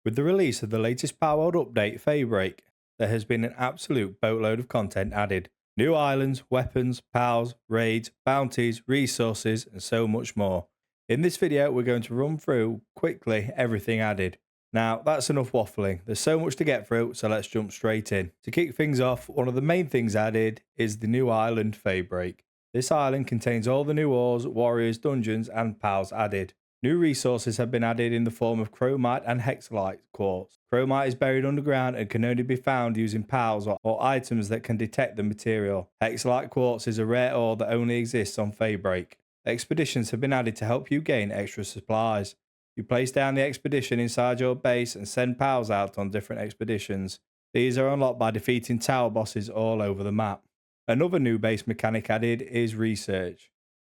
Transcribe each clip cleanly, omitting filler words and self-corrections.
With the release of the latest Palworld update, Feybreak, there has been an absolute boatload of content added. New islands, weapons, pals, raids, bounties, resources, and so much more. In this video, we're going to run through quickly everything added. Now, that's enough waffling. There's so much to get through, so let's jump straight in. To kick things off, one of the main things added is the new island, Feybreak. This island contains all the new ores, warriors, dungeons, and pals added. New resources have been added in the form of chromite and hexalite quartz. Chromite is buried underground and can only be found using pals or items that can detect the material. Hexalite quartz is a rare ore that only exists on Feybreak. Expeditions have been added to help you gain extra supplies. You place down the expedition inside your base and send pals out on different expeditions. These are unlocked by defeating tower bosses all over the map. Another new base mechanic added is research.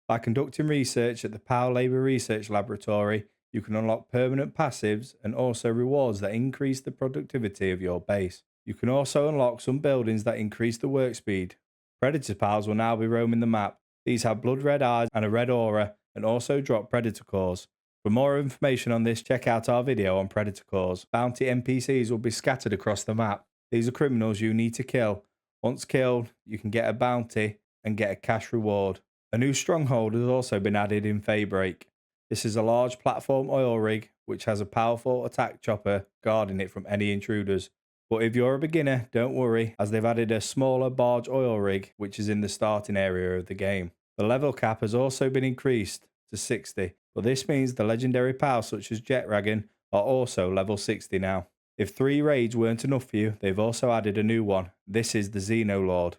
By conducting research at the Power Labour Research Laboratory, you can unlock permanent passives and also rewards that increase the productivity of your base. You can also unlock some buildings that increase the work speed. Predator pals will now be roaming the map. These have blood red eyes and a red aura and also drop predator cores. For more information on this, check out our video on predator cores. Bounty NPCs will be scattered across the map. These are criminals you need to kill. Once killed, you can get a bounty and get a cash reward. A new stronghold has also been added in Feybreak. This is a large platform oil rig which has a powerful attack chopper guarding it from any intruders. But if you're a beginner, don't worry, as they've added a smaller barge oil rig which is in the starting area of the game. The level cap has also been increased to 60, but this means the legendary pals such as Jetragon are also level 60 now. If 3 raids weren't enough for you, they've also added a new one. This is the Xenolord.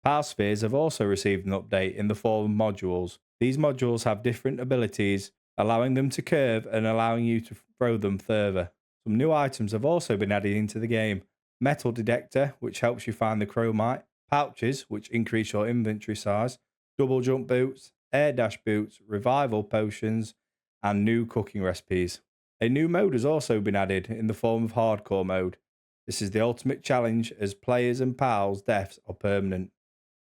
Pal spheres have also received an update in the form of modules. These modules have different abilities, allowing them to curve and allowing you to throw them further. Some new items have also been added into the game. Metal detector, which helps you find the chromite. Pouches, which increase your inventory size. Double jump boots, air dash boots, revival potions, and new cooking recipes. A new mode has also been added in the form of hardcore mode. This is the ultimate challenge as players and pals' deaths are permanent.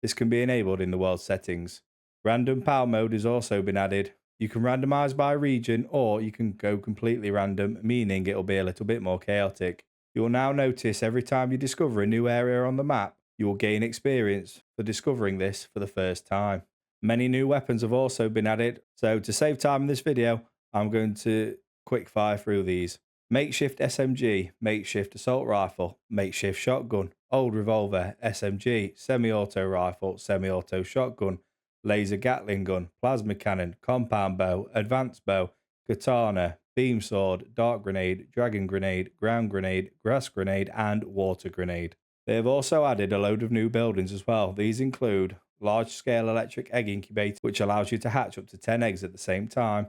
This can be enabled in the world settings. Random pal mode has also been added. You can randomize by region or you can go completely random, meaning it'll be a little bit more chaotic. You will now notice every time you discover a new area on the map, you will gain experience for discovering this for the first time. Many new weapons have also been added, so to save time in this video, I'm going to quick fire through these. Makeshift SMG, makeshift assault rifle, makeshift shotgun, old revolver, SMG, semi-auto rifle, semi-auto shotgun, laser Gatling gun, plasma cannon, compound bow, advanced bow, katana, beam sword, dark grenade, dragon grenade, ground grenade, grass grenade, and water grenade. They have also added a load of new buildings as well. These include large-scale electric egg incubator, which allows you to hatch up to 10 eggs at the same time.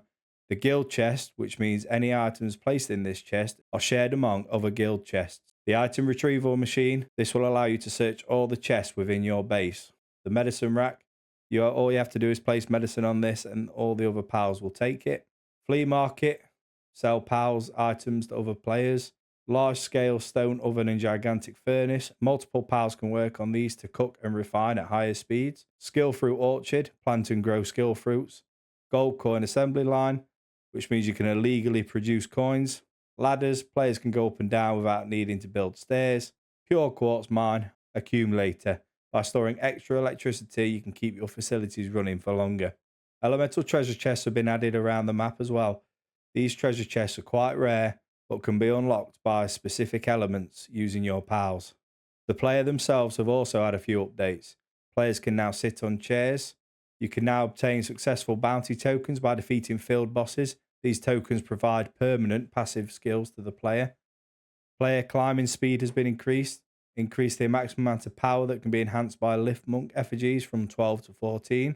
The guild chest, which means any items placed in this chest are shared among other guild chests. The item retrieval machine, this will allow you to search all the chests within your base. The medicine rack, all you have to do is place medicine on this and all the other pals will take it. Flea market, sell pals items to other players. Large scale stone oven and gigantic furnace. Multiple pals can work on these to cook and refine at higher speeds. Skill fruit orchard, plant and grow skill fruits. Gold coin assembly line, which means you can illegally produce coins. Ladders, players can go up and down without needing to build stairs. Pure quartz mine, accumulator. By storing extra electricity, you can keep your facilities running for longer. Elemental treasure chests have been added around the map as well. These treasure chests are quite rare, but can be unlocked by specific elements using your pals. The player themselves have also had a few updates. Players can now sit on chairs. You can now obtain successful bounty tokens by defeating field bosses. These tokens provide permanent passive skills to the player. Player climbing speed has been increased. Increase the maximum amount of power that can be enhanced by lift monk effigies from 12 to 14.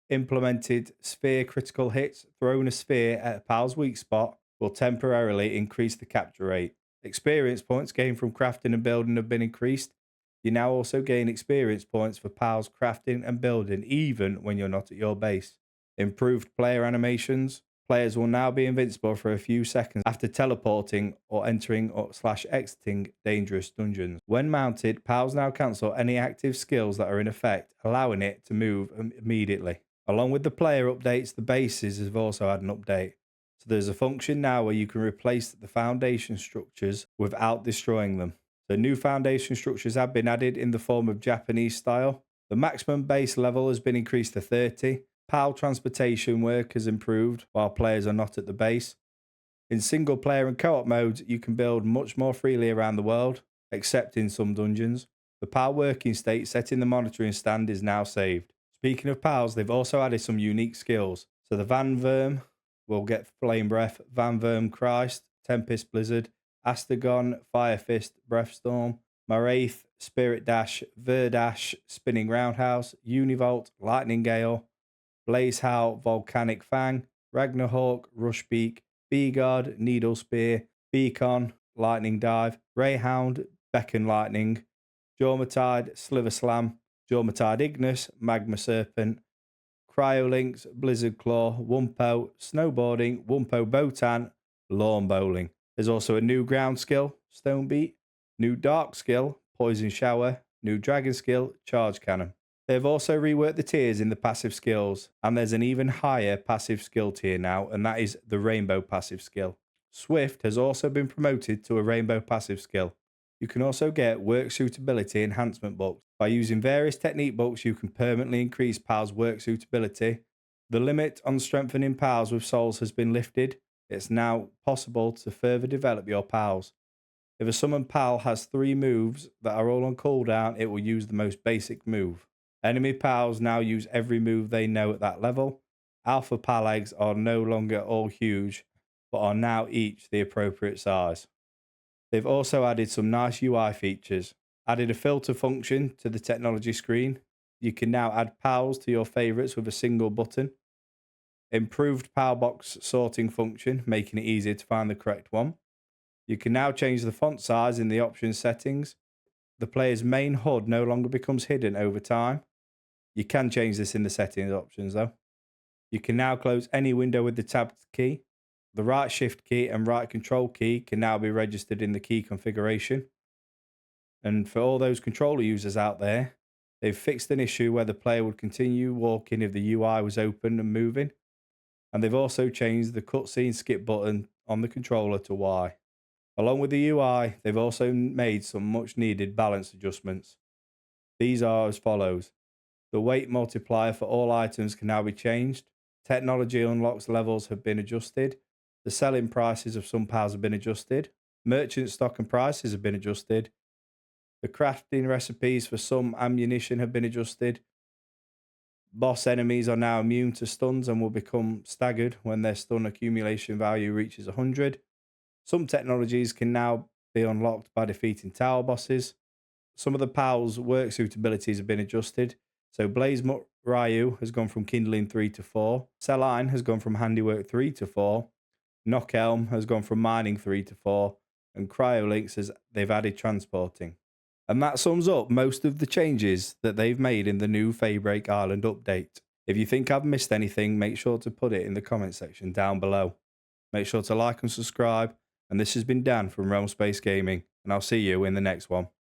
Implemented sphere critical hits. Throwing a sphere at a pal's weak spot will temporarily increase the capture rate. Experience points gained from crafting and building have been increased. You now also gain experience points for pals crafting and building even when you're not at your base. Improved player animations. Players will now be invincible for a few seconds after teleporting or entering or exiting dangerous dungeons. When mounted, pals now cancel any active skills that are in effect, allowing it to move immediately. Along with the player updates, the bases have also had an update. So there's a function now where you can replace the foundation structures without destroying them. So new foundation structures have been added in the form of Japanese style. The maximum base level has been increased to 30. PAL transportation work has improved while players are not at the base. In single player and co-op modes, you can build much more freely around the world, except in some dungeons. The PAL working state set in the monitoring stand is now saved. Speaking of PALs, they've also added some unique skills. So the Van Verm will get Flame Breath, Van Verm Christ, Tempest Blizzard, Astagon, Fire Fist, Breath Storm, Maraith, Spirit Dash, Verdash, Spinning Roundhouse, Univolt, Lightning Gale, Blaze Howl, Volcanic Fang, Ragnarhawk, Rushbeak, Beegard, Needle Spear, Beacon, Lightning Dive, Greyhound, Beacon Lightning, Jormatide, Sliver Slam, Jormatide Ignis, Magma Serpent, Cryolinks, Blizzard Claw, Wumpo, Snowboarding, Wumpo Botan, Lawn Bowling. There's also a new ground skill, Stone Beat, new dark skill, Poison Shower, new dragon skill, Charge Cannon. They've also reworked the tiers in the passive skills, and there's an even higher passive skill tier now, and that is the Rainbow passive skill. Swift has also been promoted to a Rainbow passive skill. You can also get work suitability enhancement books. By using various technique books, you can permanently increase PAL's work suitability. The limit on strengthening PALs with souls has been lifted. It's now possible to further develop your PALs. If a summoned PAL has 3 moves that are all on cooldown, it will use the most basic move. Enemy PALs now use every move they know at that level. Alpha PAL eggs are no longer all huge, but are now each the appropriate size. They've also added some nice UI features. Added a filter function to the technology screen. You can now add PALs to your favorites with a single button. Improved PAL box sorting function, making it easier to find the correct one. You can now change the font size in the options settings. The player's main HUD no longer becomes hidden over time. You can change this in the settings options though. You can now close any window with the tab key. The right shift key and right control key can now be registered in the key configuration. And for all those controller users out there, they've fixed an issue where the player would continue walking if the UI was open and moving. And they've also changed the cutscene skip button on the controller to Y. Along with the UI, they've also made some much needed balance adjustments. These are as follows. The weight multiplier for all items can now be changed. Technology unlocks levels have been adjusted. The selling prices of some PALs have been adjusted. Merchant stock and prices have been adjusted. The crafting recipes for some ammunition have been adjusted. Boss enemies are now immune to stuns and will become staggered when their stun accumulation value reaches 100. Some technologies can now be unlocked by defeating tower bosses. Some of the PAL's work suitabilities have been adjusted. So Blaze Ryu has gone from Kindling 3 to 4. Celine has gone from Handiwork 3 to 4. Knockelm has gone from Mining 3 to 4. And Cryolinks they've added transporting. And that sums up most of the changes that they've made in the new Feybreak Island update. If you think I've missed anything, make sure to put it in the comment section down below. Make sure to like and subscribe. And this has been Dan from Realm Space Gaming, and I'll see you in the next one.